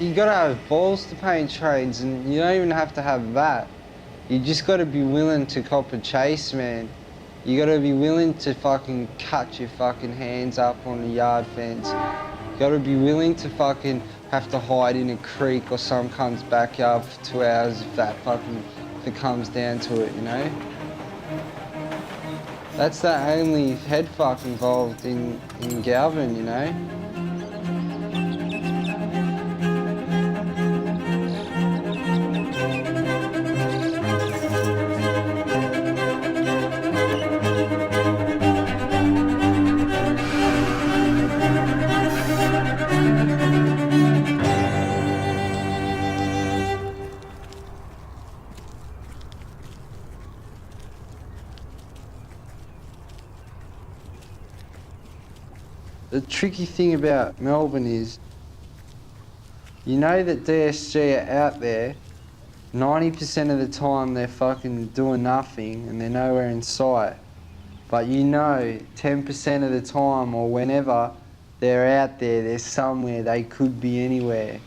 you gotta have balls to paint trains, and you don't even have to have that. You just gotta be willing to cop a chase, man. You gotta be willing to fucking cut your fucking hands up on a yard fence. You gotta be willing to fucking have to hide in a creek or some cunt's backyard for 2 hours if it comes down to it, you know? That's the only head fuck involved in Galvin, you know? The tricky thing about Melbourne is, you know that DSG are out there, 90% of the time they're fucking doing nothing and they're nowhere in sight. But you know 10% of the time or whenever they're out there, they're somewhere, they could be anywhere.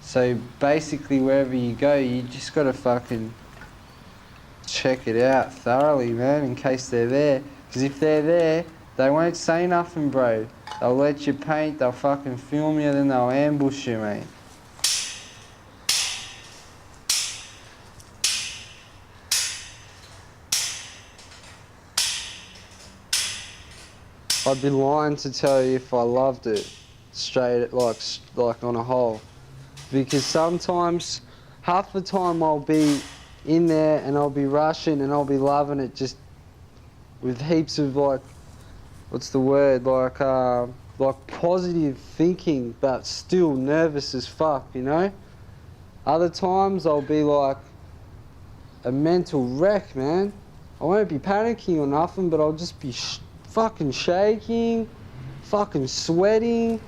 So basically wherever you go, you just gotta fucking check it out thoroughly, man, in case they're there. Because if they're there, they won't say nothing, bro. They'll let you paint, they'll fucking film you, then they'll ambush you, mate. I'd be lying to tell you if I loved it, straight, like on a whole. Because sometimes, half the time I'll be in there and I'll be rushing and I'll be loving it just with heaps of like, what's the word, like positive thinking, but still nervous as fuck, you know? Other times I'll be like a mental wreck, man. I won't be panicking or nothing, but I'll just be fucking shaking, fucking sweating,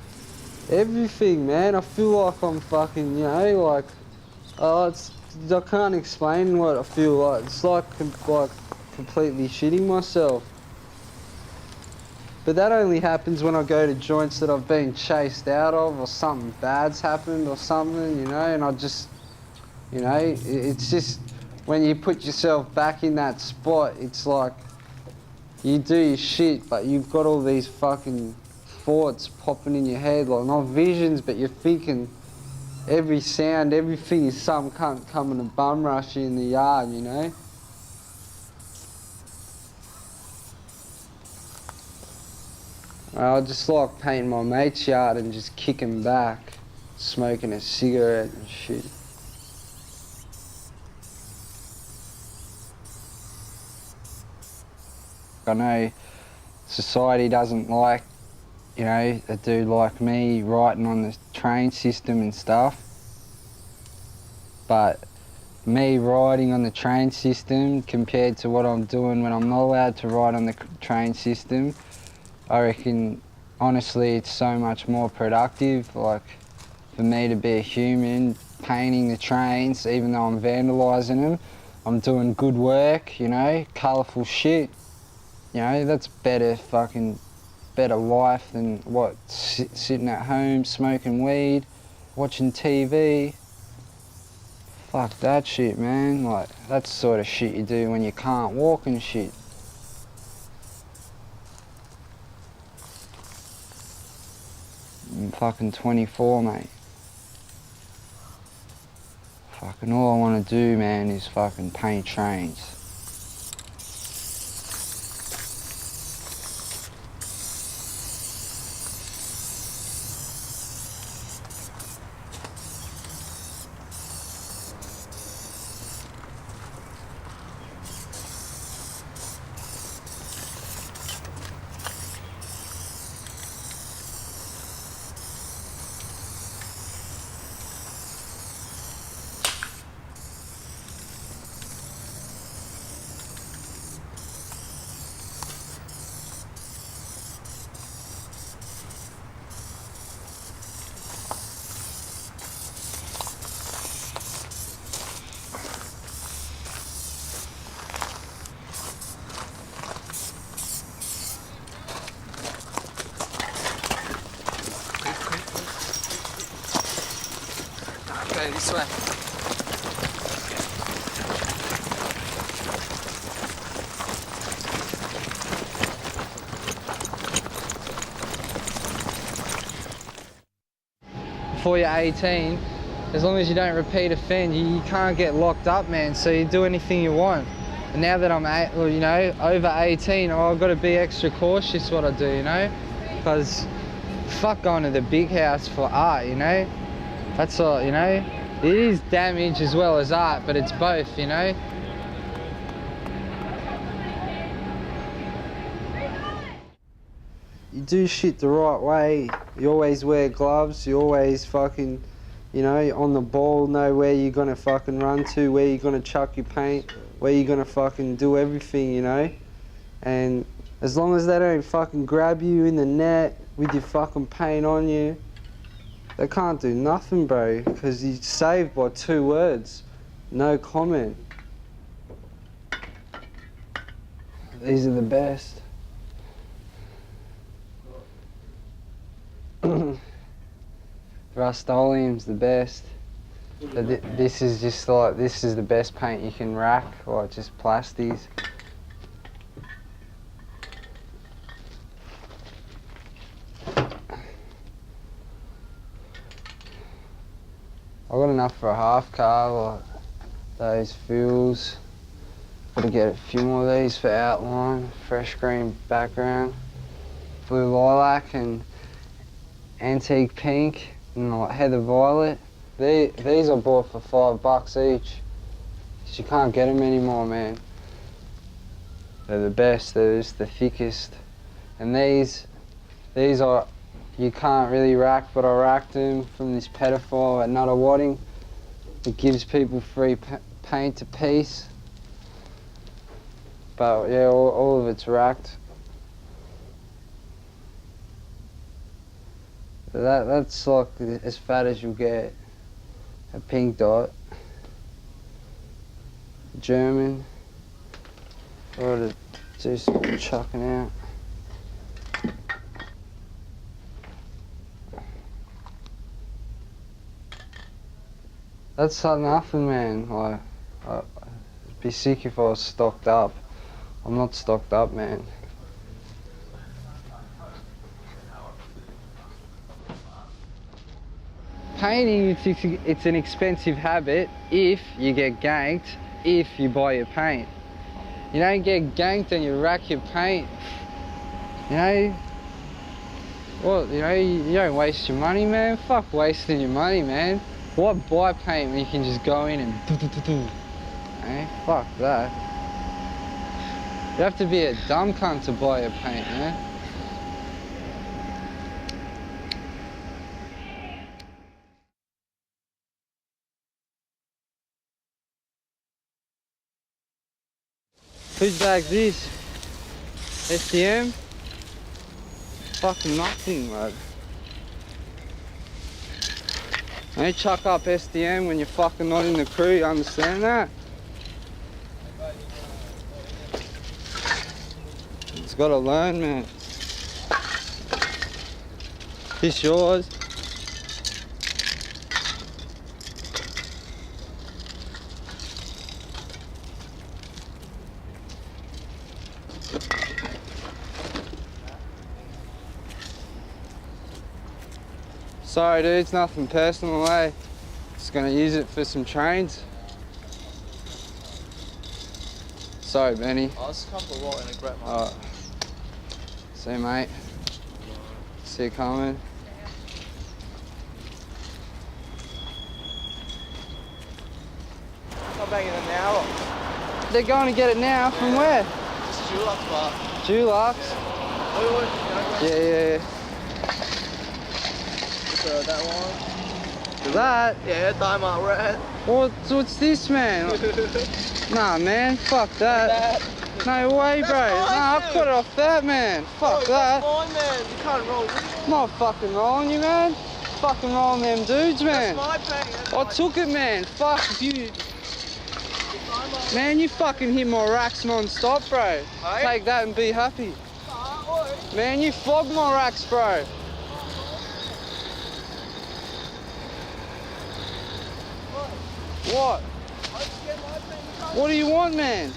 everything, man. I feel like I'm fucking, you know, like, I can't explain what I feel like. It's like completely shitting myself. But that only happens when I go to joints that I've been chased out of or something bad's happened or something, you know, and I just, you know, it's just when you put yourself back in that spot, it's like you do your shit, but you've got all these fucking thoughts popping in your head, like not visions, but you're thinking every sound, everything is some cunt coming to bum rush you in the yard, you know? I just like painting my mate's yard and just kicking back, smoking a cigarette and shit. I know society doesn't like, you know, a dude like me writing on the train system and stuff. But me riding on the train system compared to what I'm doing when I'm not allowed to ride on the train system, I reckon, honestly, it's so much more productive. Like, for me to be a human, painting the trains, even though I'm vandalising them, I'm doing good work, you know, colourful shit. You know, that's better life than what, sitting at home, smoking weed, watching TV. Fuck that shit, man. Like, that's the sort of shit you do when you can't walk and shit. I'm fucking 24, mate. Fucking all I want to do, man, is fucking paint trains. JISOE. Before you're 18, as long as you don't repeat offend, you can't get locked up, man. So you do anything you want. And now that I'm, over 18, I've got to be extra cautious what I do, you know? Because fuck going to the big house for art, you know? That's all, you know? It is damage as well as art, but it's both, you know? You do shit the right way. You always wear gloves. You always fucking, you know, on the ball, know where you're gonna fucking run to, where you're gonna chuck your paint, where you're gonna fucking do everything, you know? And as long as they don't fucking grab you in the net with your fucking paint on you, they can't do nothing, bro, because you're saved by 2 words. No comment. These are the best. Rust-Oleum's the best. But this is just like, this is the best paint you can rack, like just plasties. I got enough for a half car, like those fills. Gotta get a few more of these for outline, fresh green background, blue lilac and antique pink and like heather violet. These I bought for $5 each. You can't get them anymore, man. They're the best, they're just the thickest. And these are, you can't really rack, but I racked them from this pedophile at Nutter Wadding. It gives people free paint to piece. But yeah, all of it's racked. That's like as fat as you'll get. A pink dot. German. Or to do some chucking out. That's nothing, man. Like, I'd be sick if I was stocked up. I'm not stocked up, man. Painting, it's an expensive habit if you get ganked, if you buy your paint. You don't get ganked and you rack your paint. You know, well, you know, you don't waste your money, man. Fuck wasting your money, man. Why buy paint when you can just go in and do? Eh? Fuck that. You have to be a dumb cunt to buy your paint, man. Whose bag's this? SDM? Fucking nothing, mate. Don't chuck up SDM when you're fucking not in the crew, you understand that? It's gotta learn, man. This yours. Sorry dude, it's nothing personal, eh? Just gonna use it for some trains. Sorry, Benny. I'll just come for a walk and a grab my... Alright. See you, mate. See you coming. Come back in an hour. They're going to get it now, from where? Just Dulux, but... Dulux? Yeah. That one. That? Yeah, Diamond Red. What's this, man? Nah, man, fuck that. No way, bro. Nah, I've cut it off that, man. Fuck that. That's mine, man. You can't roll with it. I'm not fucking rolling you, man. Fucking rolling them dudes, man. That's my paint. I took it, man. Fuck you. Man, you fucking hit my racks non-stop, bro. Hey? Take that and be happy. Man, you flogged my racks, bro. What? I just get my paint. You can't What do you want, man?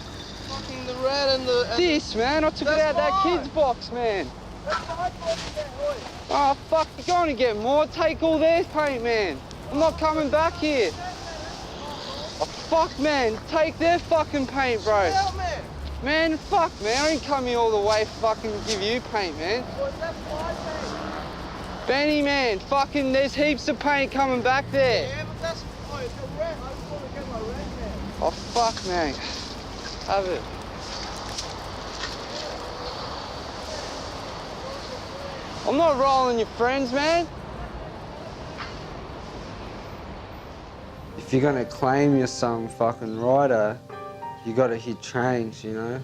fucking the red and the... This, man. I took it That's out that fine. kid's box, man. That's my fault, boy. Oh, fuck. You're going to get more. Take all their paint, man. I'm not coming back here. Oh, fuck, man. Take their fucking paint, bro. Get out, man. Man, fuck, man. I didn't come here all the way fucking to give you paint, man. Boy, that's my paint. Benny, man. Fucking, there's heaps of paint coming back there. Yeah, but that's... Boy, it's a red. I just want to get my red, man. Oh, fuck, man. Have it. I'm not rolling your friends, man. If you're gonna claim you're some fucking rider, you gotta hit trains, you know?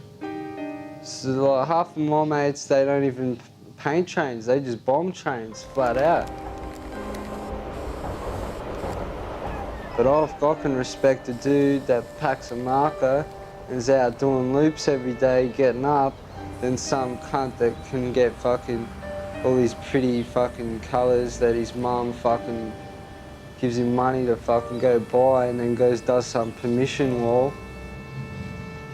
So like half of my mates, they don't even paint trains, they just bomb trains, flat out. But I can respect a dude that packs a marker and is out doing loops every day, getting up, than some cunt that can get fucking all these pretty fucking colours that his mum fucking gives him money to fucking go buy and then goes does some permission wall.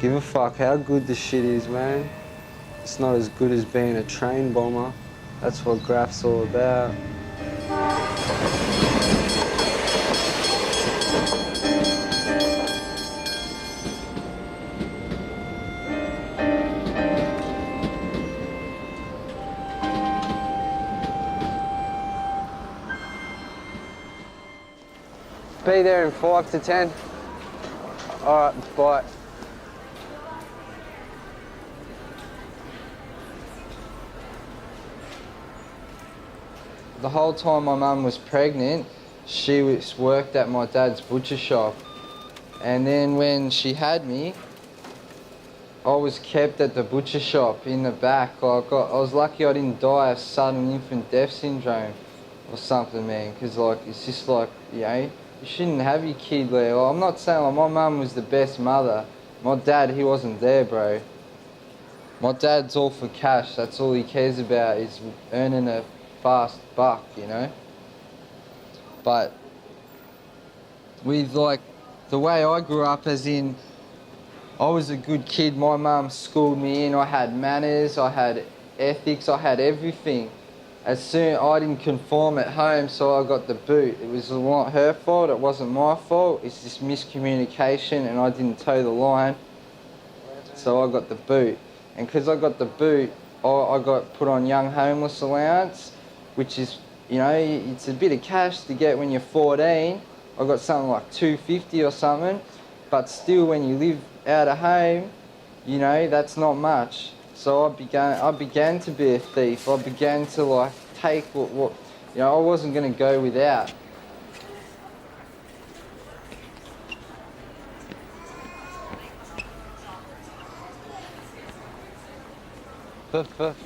Give a fuck how good the shit is, man. It's not as good as being a train bomber. That's what graph's all about. Be there in 5 to 10. All right, bye. The whole time my mum was pregnant, she worked at my dad's butcher shop. And then when she had me, I was kept at the butcher shop in the back. I was lucky I didn't die of sudden infant death syndrome or something, man, because like, it's just like, you know, you shouldn't have your kid there. Well, I'm not saying like my mum was the best mother. My dad, he wasn't there, bro. My dad's all for cash. That's all he cares about is earning a fast buck, you know. But with like the way I grew up, as in I was a good kid. My mum schooled me in. I had manners, I had ethics, I had everything. As soon I didn't conform at home, so I got the boot. It was not her fault, it wasn't my fault. It's just miscommunication and I didn't toe the line. So I got the boot. And because I got the boot, I got put on young homeless allowance, which is, you know, it's a bit of cash to get when you're 14. I got something like $250 or something. But still, when you live out of home, you know, that's not much. So I began to be a thief. I began to like take what you know, I wasn't going to go without.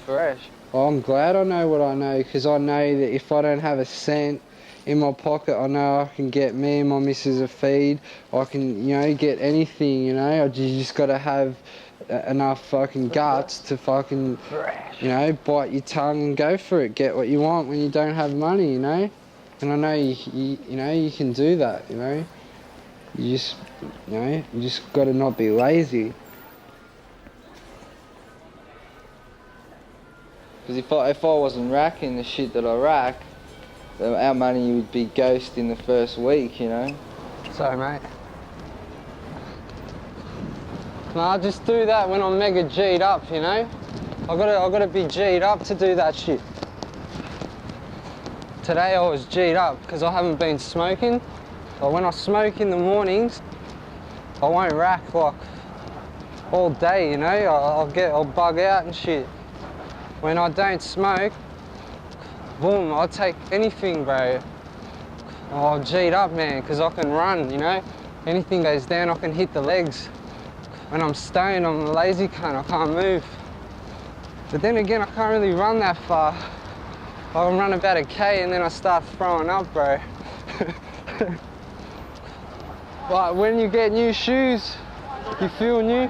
Fresh. Well, I'm glad I know what I know, because I know that if I don't have a cent in my pocket, I know I can get me and my missus a feed. I can, you know, get anything, you know. You just got to have enough fucking guts to fucking, you know, bite your tongue and go for it. Get what you want when you don't have money, you know. And I know you know, you can do that, you know. You just got to not be lazy. Because if I wasn't racking the shit that I rack, our money would be ghost in the first week, you know. Sorry, mate. No, I just do that when I'm mega G'd up, you know. I gotta be G'd up to do that shit. Today I was G'd up because I haven't been smoking. But when I smoke in the mornings, I won't rack like all day, you know. I'll bug out and shit. When I don't smoke, boom, I'll take anything, bro. I'm G'd up, man, because I can run, you know. Anything goes down, I can hit the legs. When I'm stoned, I'm a lazy cunt, I can't move. But then again, I can't really run that far. I can run about a K and then I start throwing up, bro. But when you get new shoes, you feel new.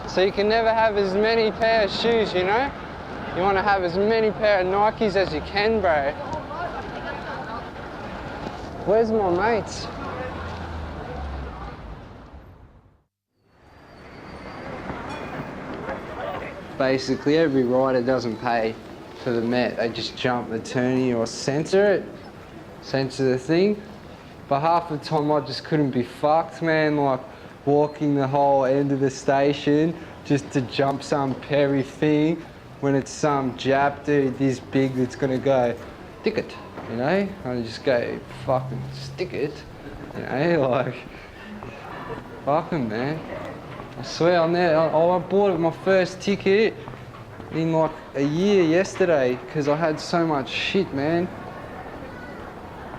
So you can never have as many pair of shoes, you know? You want to have as many pair of Nikes as you can, bro. Where's my mates? basically every rider doesn't pay for the Met. They just jump the tourney or censor the thing. But half the time I just couldn't be fucked, man, like walking the whole end of the station just to jump some Perry thing when it's some Jap dude this big that's gonna go, stick it, you know? I just go, fucking stick it, you know, like, fucking man. I swear on that, I bought my first ticket in like a year yesterday because I had so much shit, man.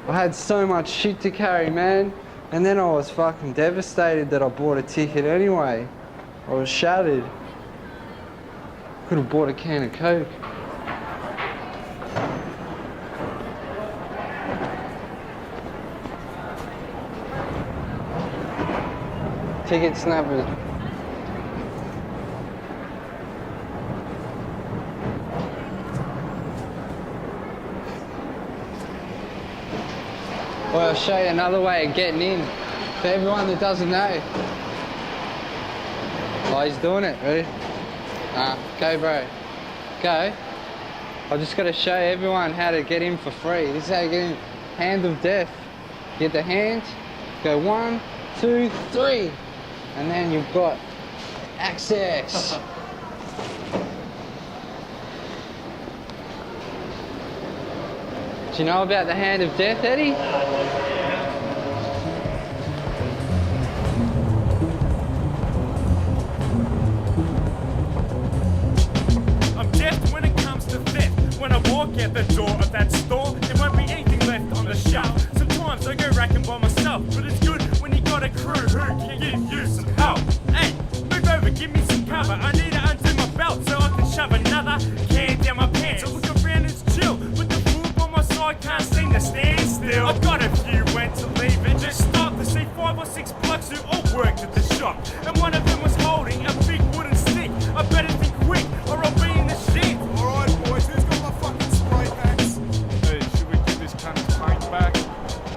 I had so much shit to carry, man. And then I was fucking devastated that I bought a ticket anyway. I was shattered. Could have bought a can of Coke. Ticket snappers. Well, I'll show you another way of getting in. For everyone that doesn't know. Oh, he's doing it. Ready? Go, bro. Go. I just got to show everyone how to get in for free. This is how you get in. Hand of death. Get the hand. Go 1, 2, 3. And then you've got access. Do you know about the hand of death, Eddie? I'm deaf when it comes to theft. When I walk out the door of that store, there won't be anything left on the shelf. Sometimes I go racking by myself, but it's good when you got a crew who can give you some help. Hey, move over, give me some cover. I need to undo my belt so I can shove another can down my pants. I look around, it's chill, but the fool on my side can't seem to stand still. I've got a few when to leave and just stop to see 5 or 6 blokes who all worked at the shop. And one of them was holding a big wooden stick. I better think quick or I'll be in the shit. Alright boys, who's got my fucking spray packs? Hey, should we give this cunt his paint back?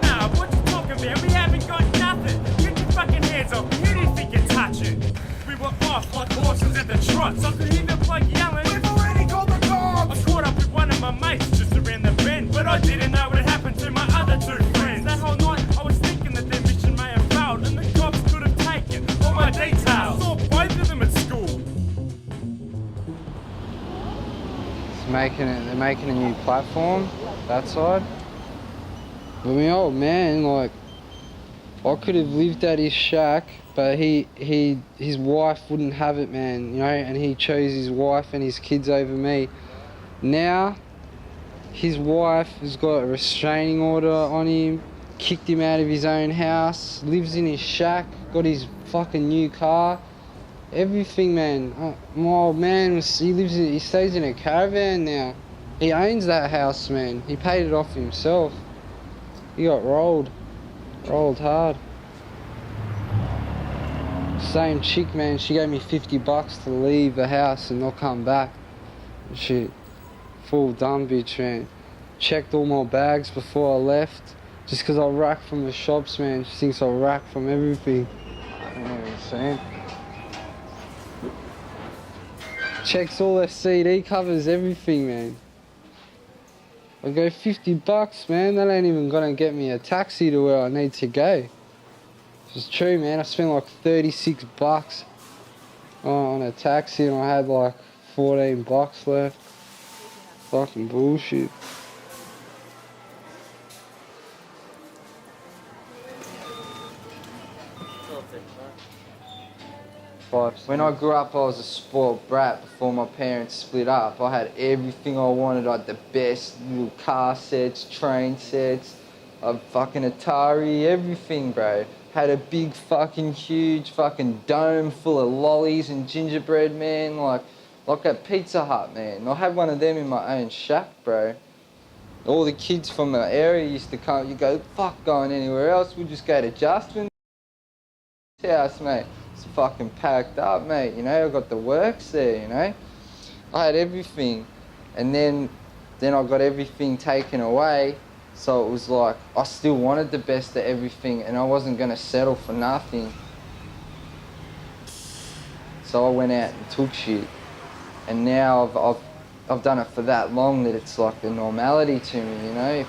Nah, what you talking about? We haven't got nothing. Get your fucking hands off me. Who do you think you're touching? We were off like horses at the trot. So I could hear the bloke yelling. We've already called the cops! I caught up with one of my mates just around the bend, but I didn't know what had happened to my other 2 friends. That whole night I was thinking that their mission may have failed and the cops could have taken all my details. I saw both of them at school. They're making a new platform, that side. But my old man, like, I could have lived at his shack, but his wife wouldn't have it, man, you know, and he chose his wife and his kids over me. Now, his wife has got a restraining order on him, kicked him out of his own house, lives in his shack, got his fucking new car. Everything, man. My old man, he stays in a caravan now. He owns that house, man. He paid it off himself. He got rolled hard. Same chick, man, she gave me $50 to leave the house and not come back. Shit. Full dumb bitch, man. Checked all my bags before I left. Just because I rack from the shops, man. She thinks I rack from everything. I don't know what I'm saying. Checks all their CD covers, everything, man. I go $50, man. That ain't even gonna get me a taxi to where I need to go. It's true, man. I spent like $36 on a taxi and I had like $14 left. Fucking bullshit. When I grew up, I was a spoiled brat before my parents split up. I had everything I wanted. I had the best little car sets, train sets, a fucking Atari, everything, bro. Had a big fucking huge fucking dome full of lollies and gingerbread, man, like at Pizza Hut, man. I had one of them in my own shack, bro. All the kids from the area used to come. You go, fuck going anywhere else. We'll just go to Justin's house, mate. It's fucking packed up, mate, you know. I got the works there, you know. I had everything. And then I got everything taken away. So it was like, I still wanted the best of everything and I wasn't gonna settle for nothing. So I went out and took shit. And now I've done it for that long that it's like a normality to me, you know.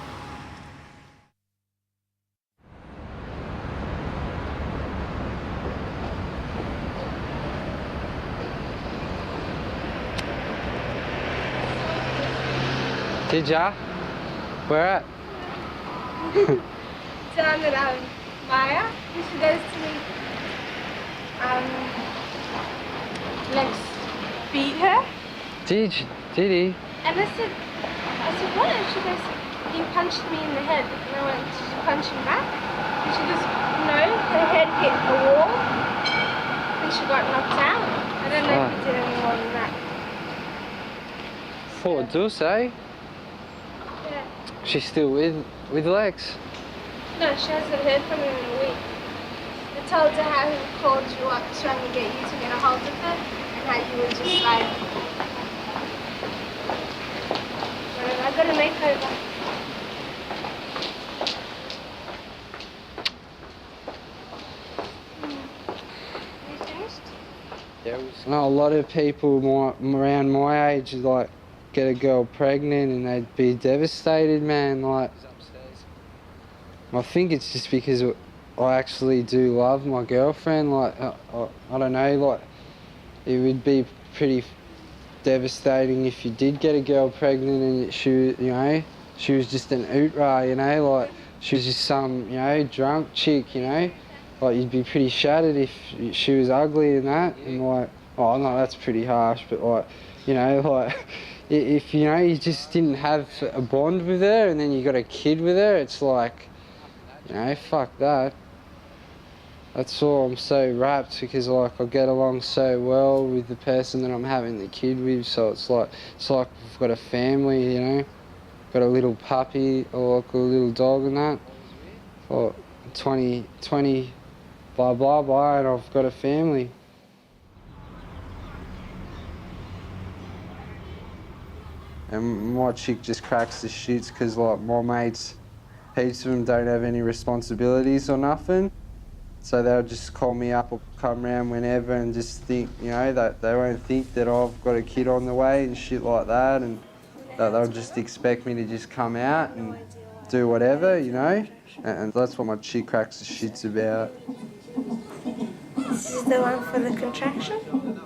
Did ya? Where at? Down at Maya, and she goes to me, Lex beat her. Did he? And I said, what? And she goes, he punched me in the head. And I went, did you punch him back? And she goes, no, her head hit a wall and she got knocked out. I don't know if he did any more than that. Poor Dulce, eh? Yeah. She's still with Lex. No, she hasn't heard from him in a week. I told her how he called you up trying to get you to get a hold of her and how you were just like, whatever, I got a makeover. You finished? Yeah, No, a lot of people around my age like get a girl pregnant and they'd be devastated, man. Like, I think it's just because I actually do love my girlfriend. Like, I don't know, like, it would be pretty devastating if you did get a girl pregnant and she was just an oot-rah, you know, like, she was just some, drunk chick, like, you'd be pretty shattered if she was ugly and that, and like, oh no, that's pretty harsh, but like, like, if, you just didn't have a bond with her and then you got a kid with her, it's like, fuck that. That's all. I'm so wrapped because like I get along so well with the person that I'm having the kid with, so it's like we've got a family, got a little puppy or like a little dog and that. Or 20 blah blah blah, and I've got a family. And my chick just cracks the shits because like my mates, heaps of them don't have any responsibilities or nothing. So they'll just call me up or come round whenever and just think, that they won't think that I've got a kid on the way and shit like that, and that they'll just expect me to just come out and do whatever, and that's what my chick cracks the shits about. This is the one for the contraction?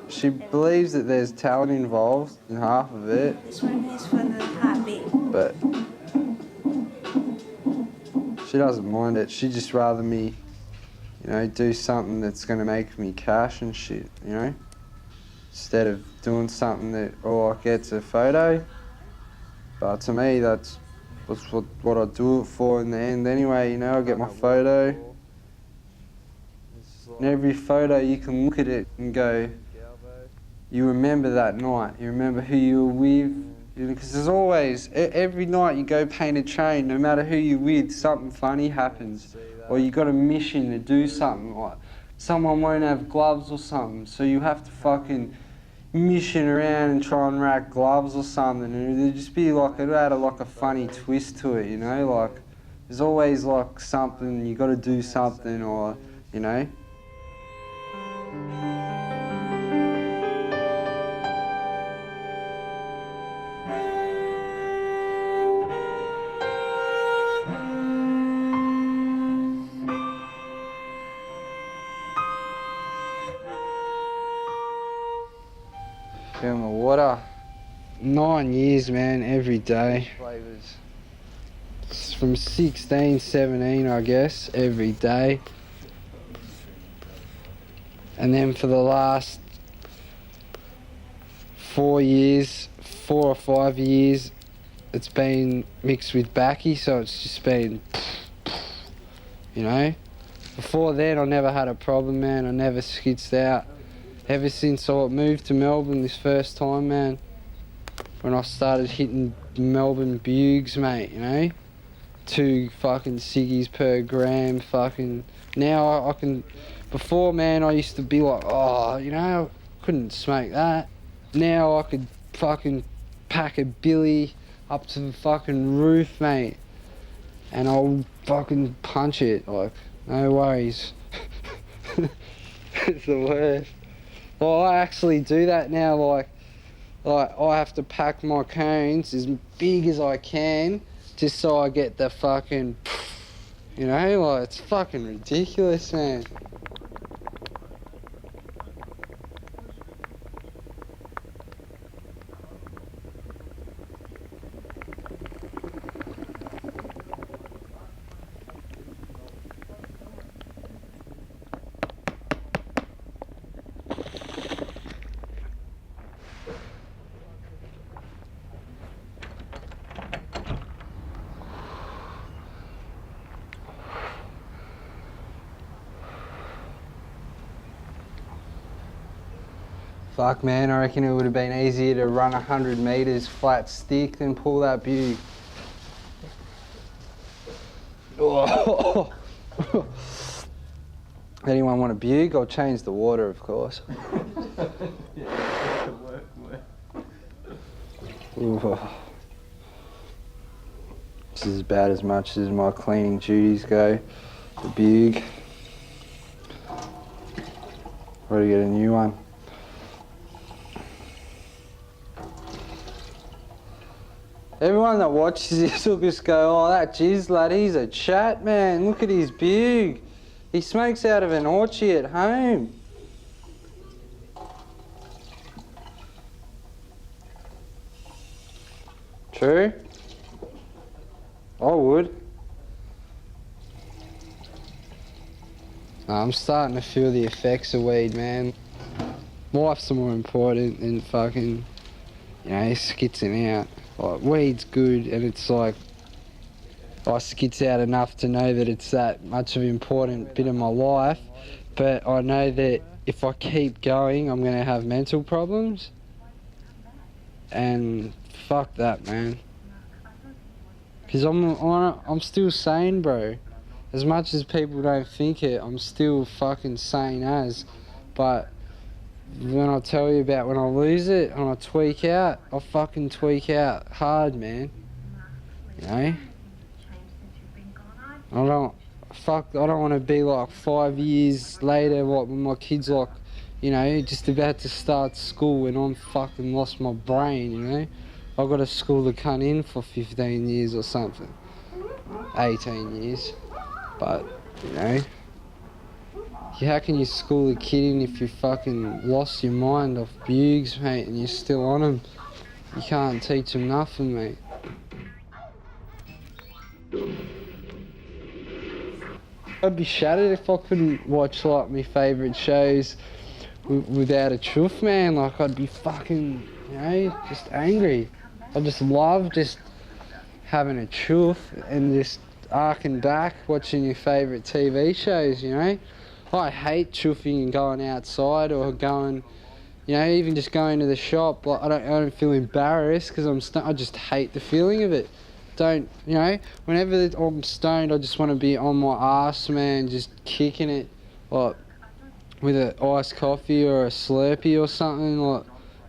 She believes that there's talent involved in half of it. This one is for the heartbeat. But she doesn't mind it. She'd just rather me, do something that's going to make me cash and shit, instead of doing something that all I get's a photo. But to me, that's what I do it for in the end anyway, I get my photo. And every photo you can look at it and go, you remember that night, you remember who you were with, because there's always, every night you go paint a train, no matter who you're with, something funny happens. Or you got a mission to do something, like someone won't have gloves or something, so you have to fucking mission around and try and rack gloves or something, and it'd just be like, it'd add like a funny twist to it, like there's always like something, you got to do something, or Film the water. 9 years, man, every day. Flavours. It's from 16, 17, I guess, every day. And then for the last 4 or 5 years, it's been mixed with backy, so it's just been, Before then, I never had a problem, man. I never skitzed out. Ever since I moved to Melbourne this first time, man, when I started hitting Melbourne bugs, mate, 2 fucking ciggies per gram, fucking. Now I can. Before, man, I used to be like, I couldn't smoke that. Now I could fucking pack a billy up to the fucking roof, mate, and I'll fucking punch it, like, no worries. It's the worst. Well, I actually do that now, like Like, I have to pack my cones as big as I can just so I get the fucking, you know, like, it's fucking ridiculous, man. Fuck, man, I reckon it would have been easier to run 100 metres flat stick than pull that butte. Oh. Anyone want a bug? I'll change the water, of course. This is about as much as my cleaning duties go. The bug. Got to get a new one. Everyone that watches this will just go, oh, that jizz lad, he's a chat, man. Look at his bug. He smokes out of an orchard at home. True? I would. I'm starting to feel the effects of weed, man. Life's more important than fucking, you know, skitzing out. Like, weed's good, and it's like, I skits out enough to know that it's that much of an important bit of my life, but I know that if I keep going, I'm gonna have mental problems, and fuck that, man. Because I'm still sane, bro. As much as people don't think it, I'm still fucking sane as, but when I tell you about when I lose it and I tweak out, I fucking tweak out hard, man. You know? I don't want to be like 5 years later, like when my kid's like, you know, just about to start school and I'm fucking lost my brain, you know? I've got to school the cunt in for 15 years or something. 18 years. But, you know, how can you school a kid in if you fucking lost your mind off bugs, mate, and you're still on them? You can't teach them nothing, mate. I'd be shattered if I couldn't watch, like, my favourite shows without a truth, man. Like, I'd be fucking, you know, just angry. I just love just having a truth and just arcing back watching your favourite TV shows, you know? I hate chuffing and going outside or going, you know, even just going to the shop. Like, I don't feel embarrassed because I just hate the feeling of it. You know, whenever I'm stoned, I just want to be on my arse, man, just kicking it, like, with an iced coffee or a Slurpee or something, like,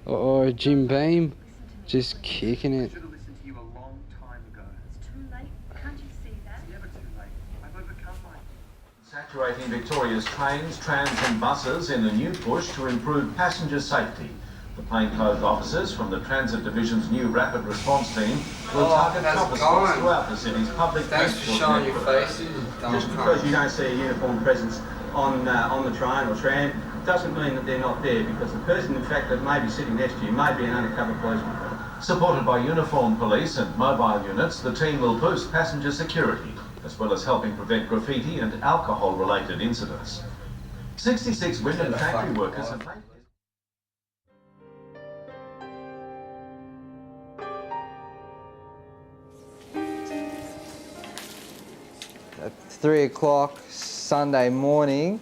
or a Jim Beam, just kicking it. Saturating Victoria's trains, trams and buses in a new push to improve passenger safety. The plainclothes officers from the Transit Division's new rapid response team will target copper spots throughout the city's public transport network. Just because you don't see a uniformed presence on the train or tram doesn't mean that they're not there, because the person, in fact, that may be sitting next to you may be an undercover policeman. Supported by uniformed police and mobile units, the team will boost passenger security, as well as helping prevent graffiti and alcohol-related incidents. 66 women factory workers have made... At 3 o'clock Sunday morning,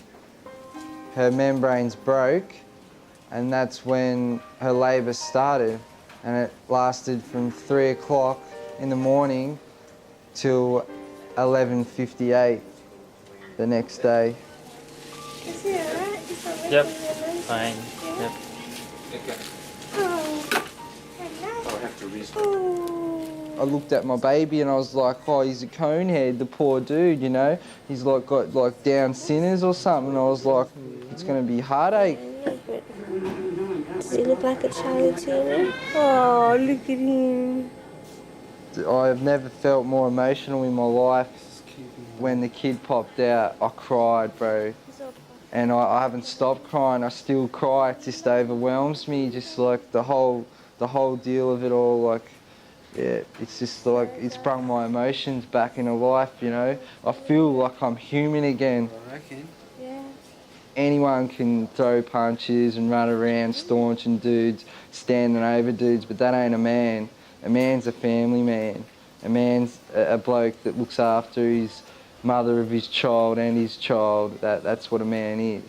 her membranes broke, and that's when her labour started, and it lasted from 3 o'clock in the morning till 11:58 the next day. Is he alright? He's not really Yep, nervous? fine. Yeah. Yep. Oh. I'll have to restart. I looked at my baby and I was like, oh, he's a conehead, the poor dude, you know? He's like got like Down syndrome or something. I was like, it's gonna be heartache. It's You look like a Charlie to me. Oh, look at him. I've never felt more emotional in my life. When the kid popped out, I cried, bro. And I haven't stopped crying. I still cry. It just overwhelms me. Just like the whole deal of it all. Like, yeah, it's just like it's brought my emotions back into life. You know, I feel like I'm human again. I reckon. Yeah. Anyone can throw punches and run around staunching dudes, standing over dudes, but that ain't a man. A man's a family man. A man's a bloke that looks after his mother of his child and his child. That's what a man is.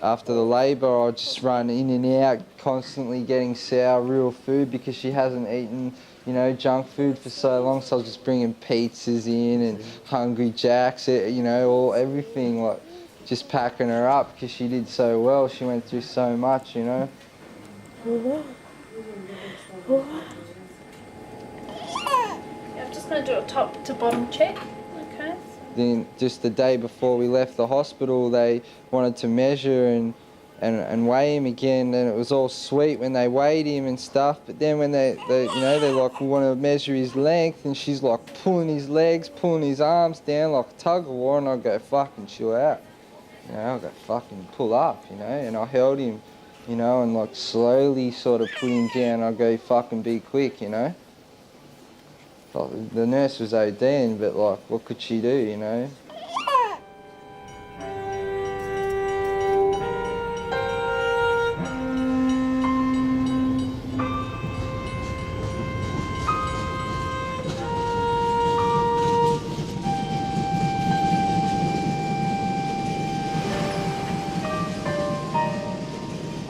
After the labour, I just run in and out, constantly getting sour real food because she hasn't eaten, you know, junk food for so long. So I was just bringing pizzas in and Hungry Jacks, you know, everything, like just packing her up because she did so well. She went through so much, you know. I'm just going to do a top to bottom check. Okay. Then just the day before we left the hospital, they wanted to measure and weigh him again, and it was all sweet when they weighed him and stuff. But then when they you know, they're like, we want to measure his length, and she's like pulling his legs, pulling his arms down like a tug of war, and I go, fucking chill out. You know, I go, fucking pull up, you know, and I held him, you know, and like slowly sort of put him down. I go, fucking be quick, you know. Like, the nurse was ODing, but like, what could she do, you know?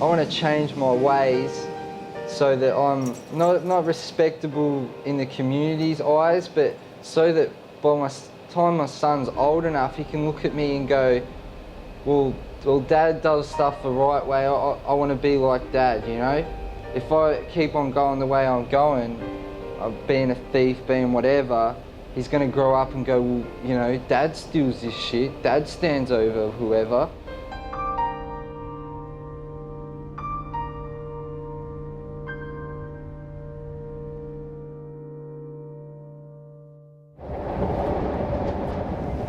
I want to change my ways so that I'm not respectable in the community's eyes, but so that by my time my son's old enough, he can look at me and go, well, Dad does stuff the right way. I want to be like Dad, you know? If I keep on going the way I'm going, being a thief, being whatever, he's going to grow up and go, well, you know, Dad steals this shit. Dad stands over whoever.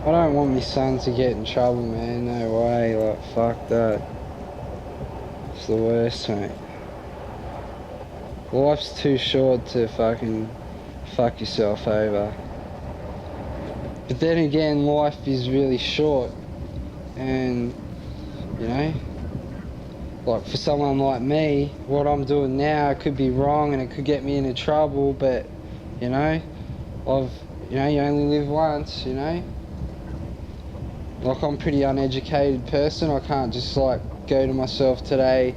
I don't want my son to get in trouble, man. No way. Like, fuck that. It's the worst, mate. Life's too short to fucking fuck yourself over. But then again, life is really short. And, you know, like for someone like me, what I'm doing now could be wrong and it could get me into trouble, but, you know, you only live once, you know? Like, I'm a pretty uneducated person. I can't just like go to myself today,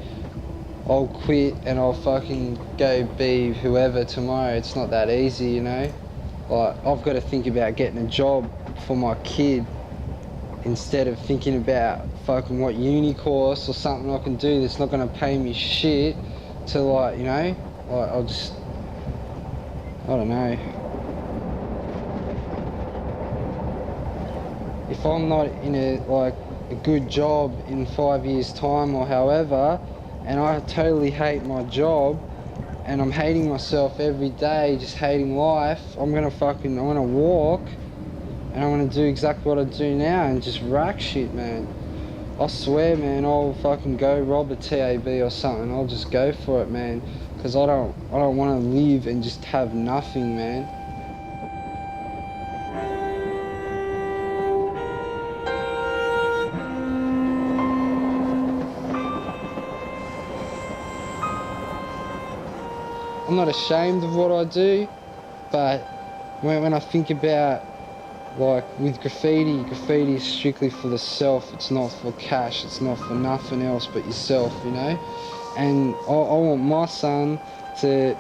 I'll quit and I'll fucking go be whoever tomorrow. It's not that easy, you know? Like, I've got to think about getting a job for my kid instead of thinking about fucking what uni course or something I can do that's not gonna pay me shit to, like, you know? Like, I don't know. If I'm not in a good job in 5 years' time or however, and I totally hate my job, and I'm hating myself every day, just hating life, I'm gonna walk, and I'm gonna do exactly what I do now and just rack shit, man. I swear, man, I'll fucking go rob a TAB or something. I'll just go for it, man, because I don't want to live and just have nothing, man. I'm not ashamed of what I do, but when I think about, like, with graffiti is strictly for the self. It's not for cash, it's not for nothing else but yourself, you know? And I want my son to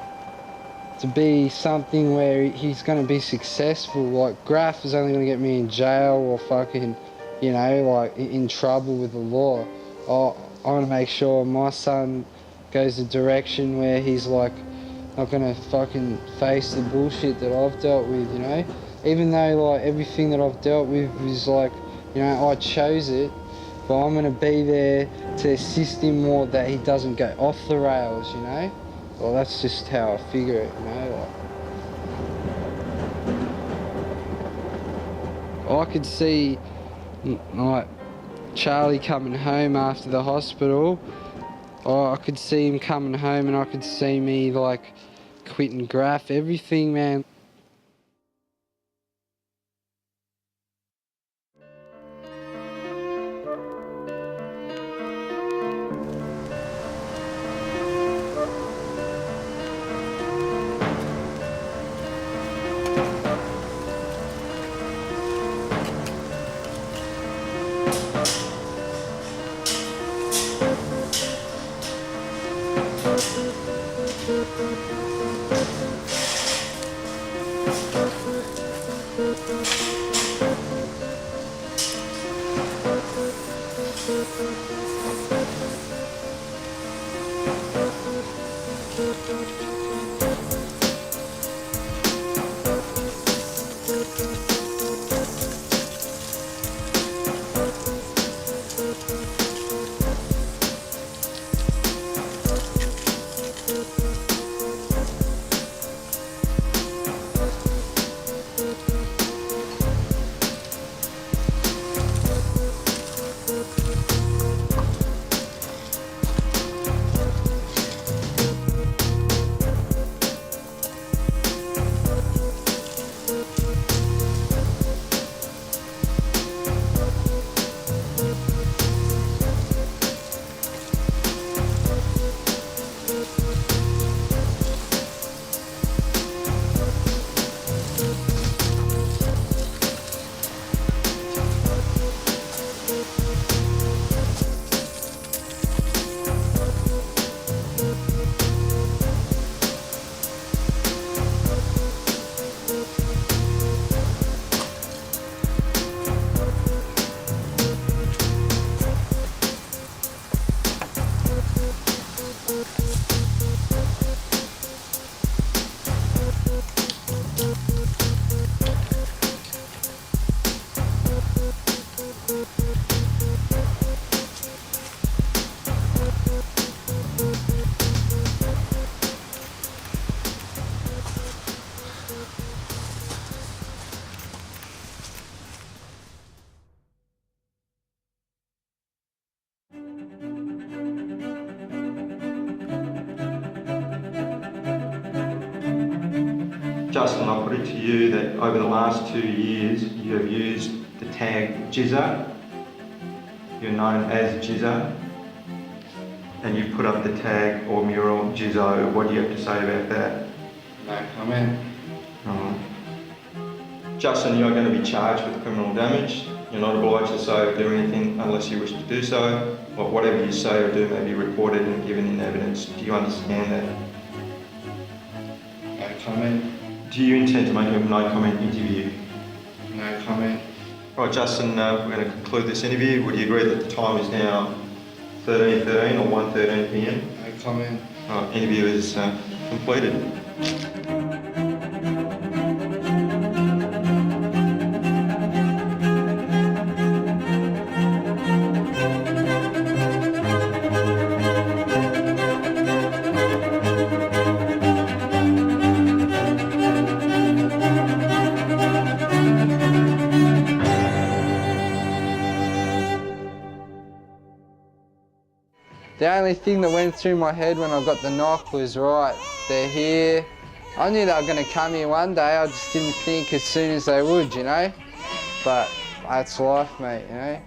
be something where he's going to be successful. Like, graff is only going to get me in jail or fucking, you know, like, in trouble with the law. I want to make sure my son goes a direction where he's, like, not gonna fucking face the bullshit that I've dealt with, you know? Even though, like, everything that I've dealt with is, like, you know, I chose it, but I'm gonna be there to assist him more, that he doesn't go off the rails, you know? Well, that's just how I figure it, you know? Like, I could see, like, Charlie coming home after the hospital. Oh, I could see him coming home, and I could see me, like, quitting Graff, everything, man. Justin, I put it to you that over the last 2 years you have used the tag JISOE. You're known as JISOE, and you put up the tag or mural JISOE. What do you have to say about that? No comment. Justin, you are going to be charged with criminal damage. You're not obliged to say or do anything unless you wish to do so, but whatever you say or do may be recorded and given in evidence. Do you understand that? No comment. Do you intend to make a no comment interview? No comment. Right, Justin, we're going to conclude this interview. Would you agree that the time is now 13:13 or 1:13 p.m? No comment. Right, interview is completed. The only thing that went through my head when I got the knock was, right, they're here. I knew they were going to come here one day, I just didn't think as soon as they would, you know? But that's life, mate, you know?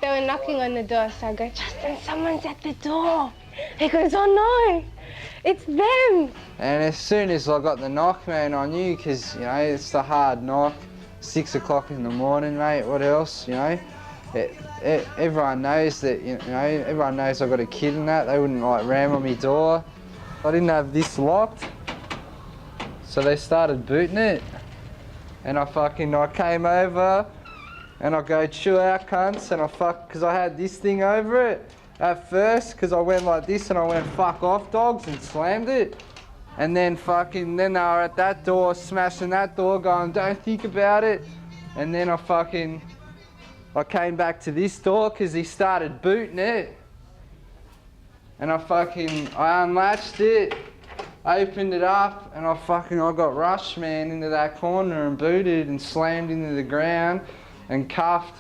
They were knocking on the door, so I go, Justin, someone's at the door. He goes, oh no, it's them. And as soon as I got the knock, man, I knew, because, you know, it's the hard knock, 6 o'clock in the morning, mate, what else, you know? Everyone knows that, you know, everyone knows I've got a kid and that. They wouldn't like ram on my door. I didn't have this locked, so they started booting it. And I came over and I go, chill out, cunts, and because I had this thing over it at first, because I went like this and I went, fuck off, dogs, and slammed it. And then then they were at that door, smashing that door, going, don't think about it. And then I I came back to this door because he started booting it. And I unlatched it, opened it up, and I got rushed, man, into that corner and booted and slammed into the ground and cuffed.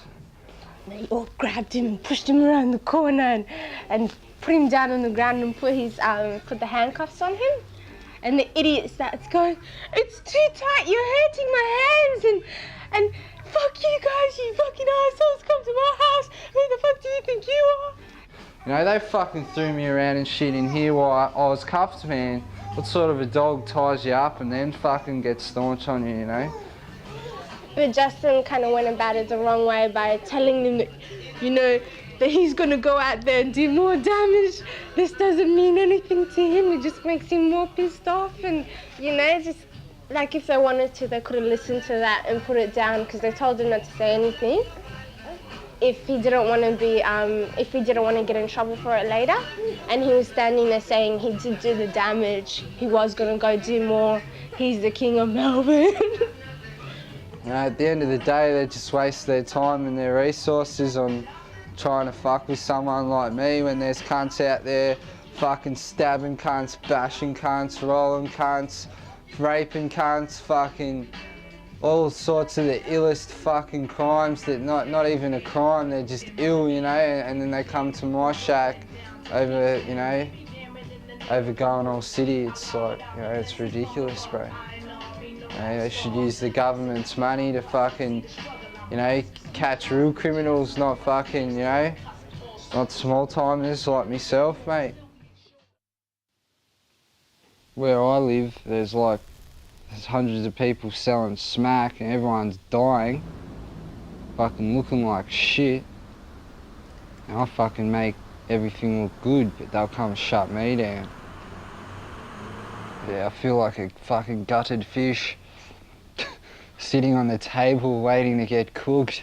They all grabbed him and pushed him around the corner and put him down on the ground and put the handcuffs on him. And the idiot starts going, "It's too tight, you're hurting my hands, and fuck you guys, you fucking assholes, come to my house, who the fuck do you think you are?" You know, they fucking threw me around and shit in here while I was cuffed, man. What sort of a dog ties you up and then fucking gets staunch on you, you know? But Justin kind of went about it the wrong way by telling them that, you know, that he's going to go out there and do more damage. This doesn't mean anything to him. It just makes him more pissed off. And, you know, just like if they wanted to, they could have listened to that and put it down because they told him not to say anything. If he didn't want to if he didn't want to get in trouble for it later, and he was standing there saying he did do the damage, he was going to go do more. He's the king of Melbourne. You know, at the end of the day, they just waste their time and their resources on trying to fuck with someone like me when there's cunts out there fucking stabbing cunts, bashing cunts, rolling cunts, raping cunts, fucking all sorts of the illest fucking crimes that not even a crime, they're just ill, you know, and then they come to my shack over, you know, over going all city. It's like, you know, it's ridiculous, bro. You know, they should use the government's money to fucking, you know, catch real criminals, not fucking, you know, not small timers like myself, mate. Where I live, there's hundreds of people selling smack and everyone's dying, fucking looking like shit. And I fucking make everything look good, but they'll come shut me down. Yeah, I feel like a fucking gutted fish sitting on the table waiting to get cooked.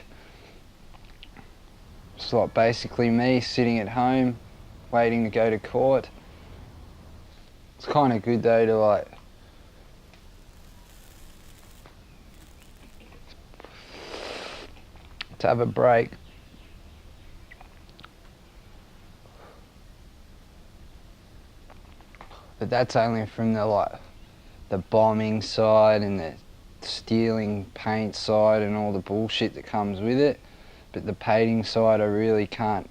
It's like basically me sitting at home waiting to go to court. It's kind of good though to have a break. But that's only from the bombing side and the stealing paint side and all the bullshit that comes with it. But the painting side I really can't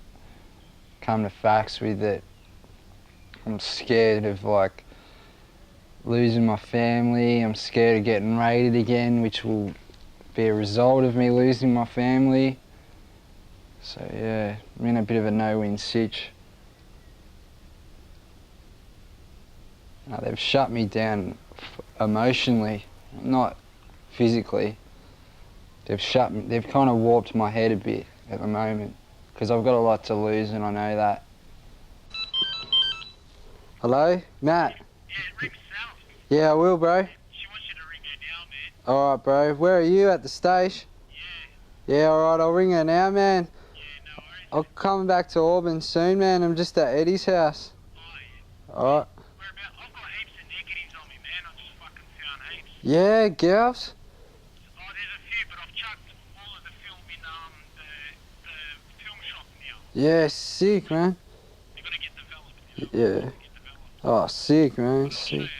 come to facts with it. I'm scared of losing my family. I'm scared of getting raided again, which will be a result of me losing my family. So yeah, I'm in a bit of a no-win sitch. They've shut me down emotionally, not physically. They've kind of warped my head a bit at the moment because I've got a lot to lose and I know that. Hello, Matt? Yeah, ring Sal. Yeah, I will, bro. She wants you to ring her now, man. Alright, bro. Where are you, at the stage? Yeah. Yeah, alright, I'll ring her now, man. Yeah, no worries. I'll come back to Auburn soon, man. I'm just at Eddie's house. Oh, yeah. Alright. Whereabouts? I've got heaps of negatives on me, man. I just fucking found heaps. Yeah, girls. Oh, there's a few, but I've chucked all of the film in the film shop now. Yeah, sick, man. You're gonna get developed. You know? Yeah. Oh, sick, man. Sick.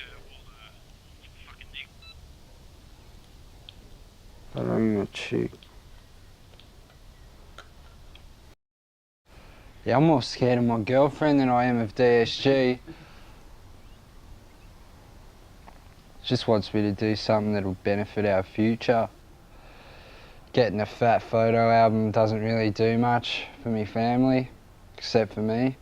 I don't even check. Yeah, I'm more scared of my girlfriend than I am of DSG. She just wants me to do something that'll benefit our future. Getting a fat photo album doesn't really do much for me family, except for me.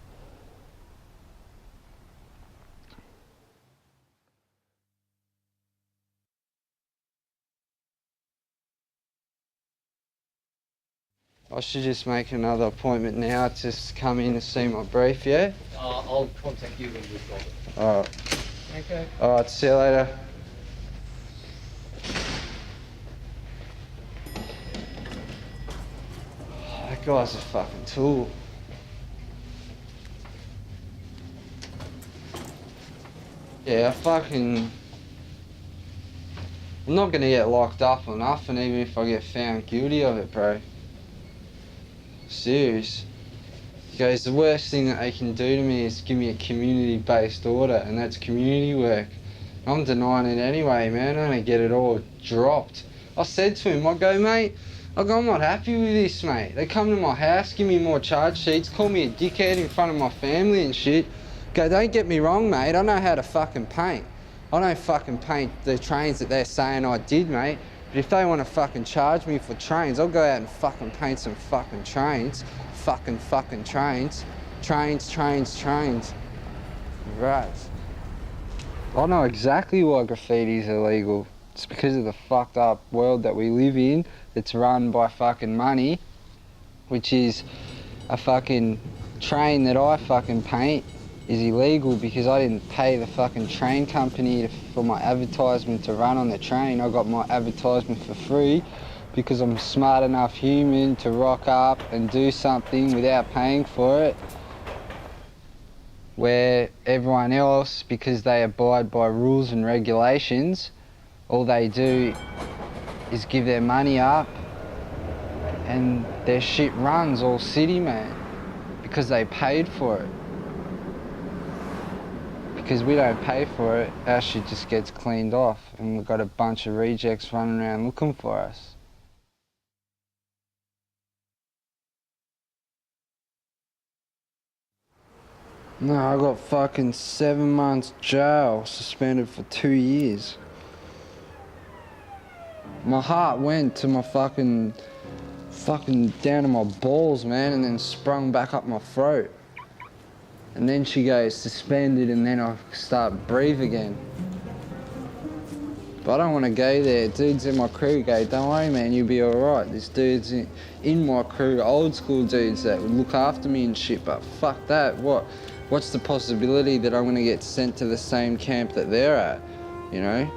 I should just make another appointment now to come in to see my brief, yeah? I'll contact you when we've got it. Alright. Okay. Alright, see you later. That guy's a fucking tool. Yeah, I'm not gonna get locked up or nothing, even if I get found guilty of it, bro. Serious. He goes, the worst thing that they can do to me is give me a community-based order, and that's community work. I'm denying it anyway, man. I'm gonna get it all dropped. I said to him, I go, mate, I'm not happy with this, mate. They come to my house, give me more charge sheets, call me a dickhead in front of my family and shit. Go, don't get me wrong, mate. I know how to fucking paint. I don't fucking paint the trains that they're saying I did, mate. But if they want to fucking charge me for trains, I'll go out and fucking paint some fucking trains. Fucking trains. Trains. Right. I know exactly why graffiti is illegal. It's because of the fucked up world that we live in. It's run by fucking money, which is a fucking train that I fucking paint is illegal because I didn't pay the fucking train company for my advertisement to run on the train. I got my advertisement for free because I'm a smart enough human to rock up and do something without paying for it. Where everyone else, because they abide by rules and regulations, all they do is give their money up and their shit runs all city, man, because they paid for it. Because we don't pay for it, our shit just gets cleaned off and we've got a bunch of rejects running around looking for us. No, I got fucking 7 months jail, suspended for 2 years. My heart went to my fucking down to my balls, man, and then sprung back up my throat. And then she goes suspended and then I start breathe again. But I don't want to go there. Dudes in my crew go, don't worry, man, you'll be alright. There's dudes in my crew, old school dudes that would look after me and shit, but fuck that. What's the possibility that I'm gonna get sent to the same camp that they're at, you know?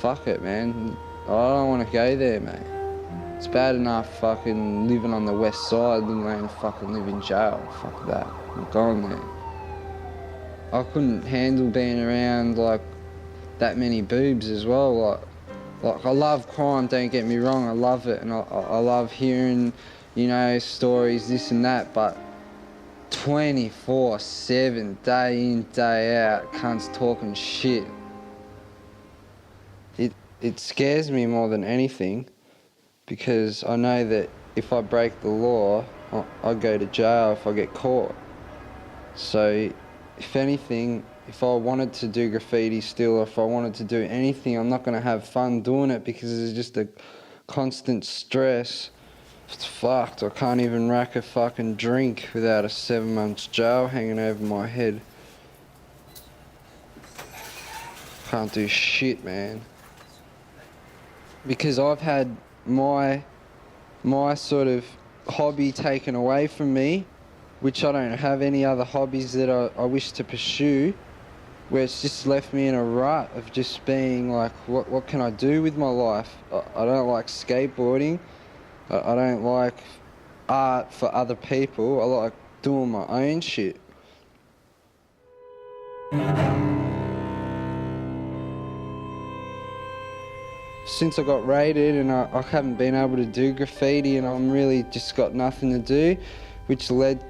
Fuck it, man. I don't want to go there, mate. It's bad enough fucking living on the west side, let alone fucking live in jail. Fuck that. I'm going there. I couldn't handle being around like that many boobs as well. Like I love crime, don't get me wrong, I love it, and I love hearing, you know, stories, this and that, but 24/7, day in, day out, cunts talking shit. It scares me more than anything because I know that if I break the law, I go to jail if I get caught. So, if anything, if I wanted to do graffiti still, or if I wanted to do anything, I'm not going to have fun doing it because it's just a constant stress. It's fucked. I can't even rack a fucking drink without a 7 months jail hanging over my head. Can't do shit, man. Because I've had my sort of hobby taken away from me, which I don't have any other hobbies that I wish to pursue, where it's just left me in a rut of just being like, what can I do with my life? I don't like skateboarding. I don't like art for other people. I like doing my own shit. Since I got raided and I haven't been able to do graffiti and I'm really just got nothing to do, which led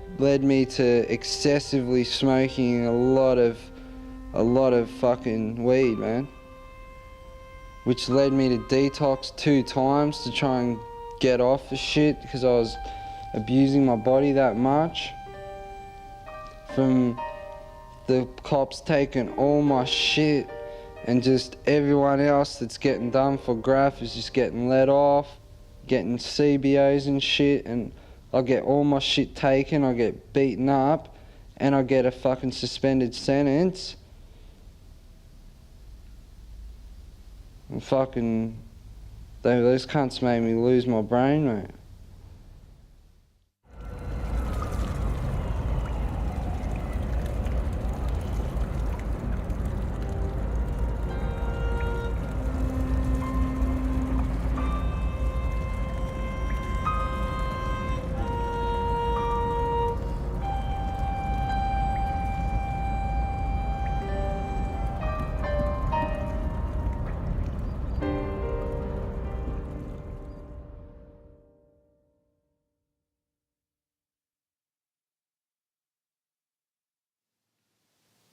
me to excessively smoking a lot of fucking weed, man. Which led me to detox 2 times to try and get off the shit because I was abusing my body that much. From the cops taking all my shit and just everyone else that's getting done for graff is just getting let off, getting CBOs and shit, and I get all my shit taken, I get beaten up, and I get a fucking suspended sentence. And fucking, those cunts made me lose my brain, mate.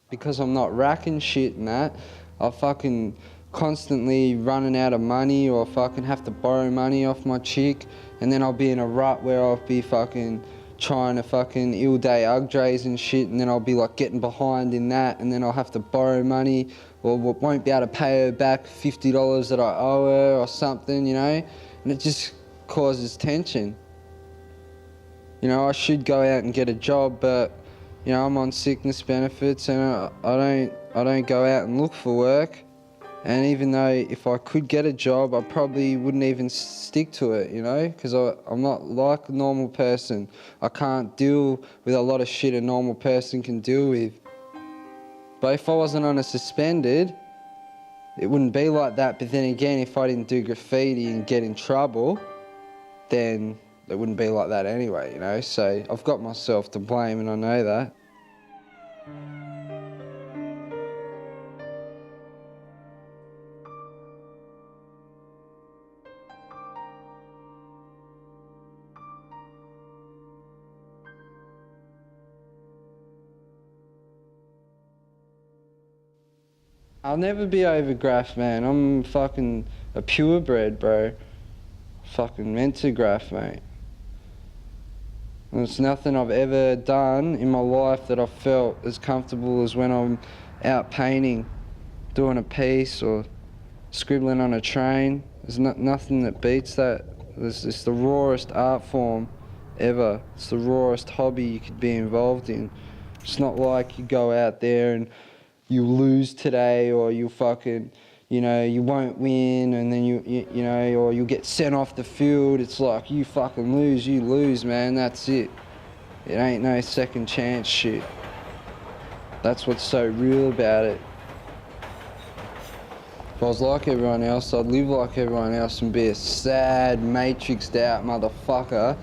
because I'm not racking shit and that, I'll fucking constantly running out of money, or fucking have to borrow money off my chick, and then I'll be in a rut where I'll be fucking trying to fucking ill day ugdrays and shit, and then I'll be like getting behind in that, and then I'll have to borrow money, or won't be able to pay her back $50 that I owe her or something, you know, and it just causes tension. You know, I should go out and get a job, but you know, I'm on sickness benefits, and I don't go out and look for work. And even though if I could get a job, I probably wouldn't even stick to it, you know, because I'm not like a normal person. I can't deal with a lot of shit a normal person can deal with. But if I wasn't on a suspended, it wouldn't be like that. But then again, if I didn't do graffiti and get in trouble, then it wouldn't be like that anyway, you know. So I've got myself to blame, and I know that. I'll never be over graff, man. I'm fucking a purebred, bro. Fucking meant to graff, mate. There's nothing I've ever done in my life that I've felt as comfortable as when I'm out painting, doing a piece or scribbling on a train. There's nothing that beats that. It's the rawest art form ever. It's the rawest hobby you could be involved in. It's not like you go out there and you lose today, or you fucking, you know, you won't win, and then you know, or you'll get sent off the field. It's like, you fucking lose, you lose, man, that's it. It ain't no second chance shit. That's what's so real about it. If I was like everyone else, I'd live like everyone else and be a sad, matrixed out motherfucker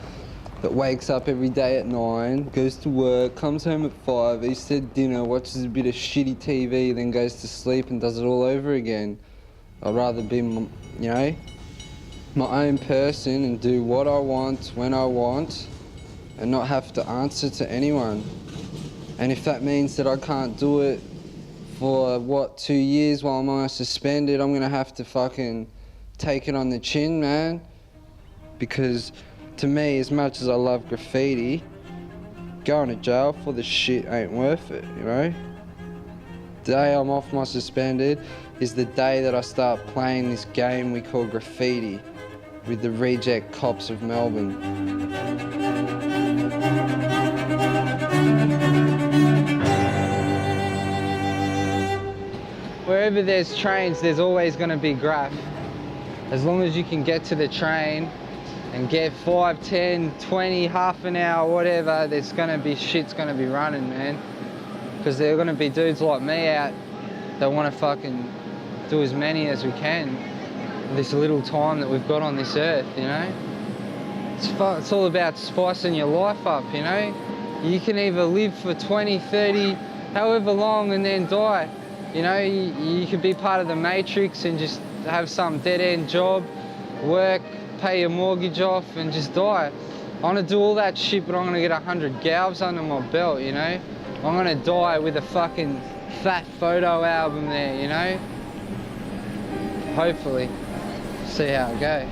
that wakes up every day at 9, goes to work, comes home at 5, eats their dinner, watches a bit of shitty TV, then goes to sleep and does it all over again. I'd rather be, you know, my own person and do what I want, when I want, and not have to answer to anyone. And if that means that I can't do it for, 2 years while I'm on suspended, I'm gonna have to fucking take it on the chin, man. Because to me, as much as I love graffiti, going to jail for this shit ain't worth it, you know? The day I'm off my suspended is the day that I start playing this game we call graffiti with the reject cops of Melbourne. Wherever there's trains, there's always going to be graff. As long as you can get to the train and get 5, 10, 20, half an hour, whatever, there's gonna be shit's gonna be running, man. Because there are gonna be dudes like me out that wanna fucking do as many as we can with this little time that we've got on this earth, you know? It's all about spicing your life up, you know? You can either live for 20, 30, however long, and then die. You know, you could be part of the matrix and just have some dead-end job, work, pay your mortgage off and just die. I want to do all that shit, but I'm going to get 100 galves under my belt, you know? I'm going to die with a fucking fat photo album there, you know? Hopefully. See how it goes.